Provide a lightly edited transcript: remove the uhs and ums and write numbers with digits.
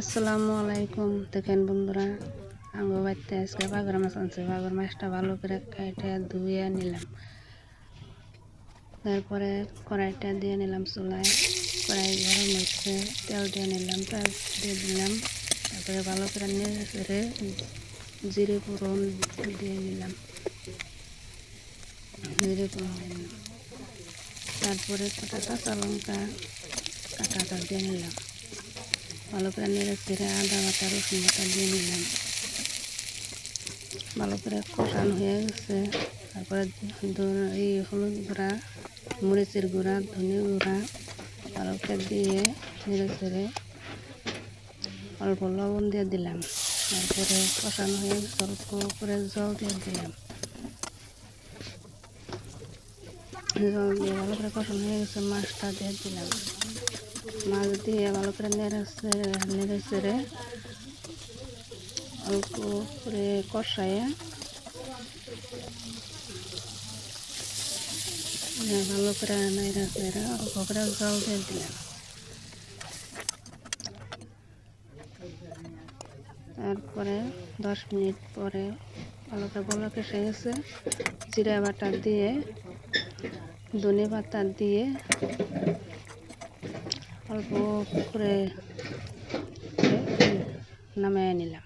আসসালামু আলাইকুম। দেখেন বন্ধুরা, আঙ্গো বাড়িতে আজকে বাগর মাছ আনছে। বাগর মাছটা ভালো করে কেটে ধুয়ে নিলাম। তারপরে কড়াইটা দিয়ে নিলাম চুলায়। কড়াই গরম হচ্ছে, তেল দিয়ে নিলাম, তেল দিয়ে দিলাম। তারপরে ভালো করে নেড়ে জিরে ফোড়ন দিয়ে নিলাম। জিরে ফোড়ন দিলাম, তারপরে কটা কাঁচা লঙ্কা কাঁটা দিয়ে নিলাম। ভালো করে নেড়ে চেড়ে আদা বাটা রসুন বাটা দিয়ে নিলাম। ভালো করে কষানো হয়ে গেছে। তারপরে এই হলুদ গুঁড়া, মরিচের গুঁড়া, ধনে গুঁড়া ভালো করে দিয়ে নেড়ে চেড়ে অল্প লবণ দিয়ে দিলাম। তারপরে কষানো হয়ে গেছে, অল্প করে জল দিয়ে দিলাম। জল দিয়ে ভালো করে কষানো হয়ে গেছে, মাছটা দিয়ে দিলাম। মাছ দিয়ে ভালো করে নেড়ে চেড়ে অল্প করে কষায় ভালো করে নেড়ে চেড়ে অল্প করে জল দিয়ে দিলাম। তারপরে 10 মিনিট পরে ভালো করে বলক এসে গেছে। জিরা বাটা দিয়ে, ধনে পাতা দিয়ে অল্প করে নামিয়ে নিলাম।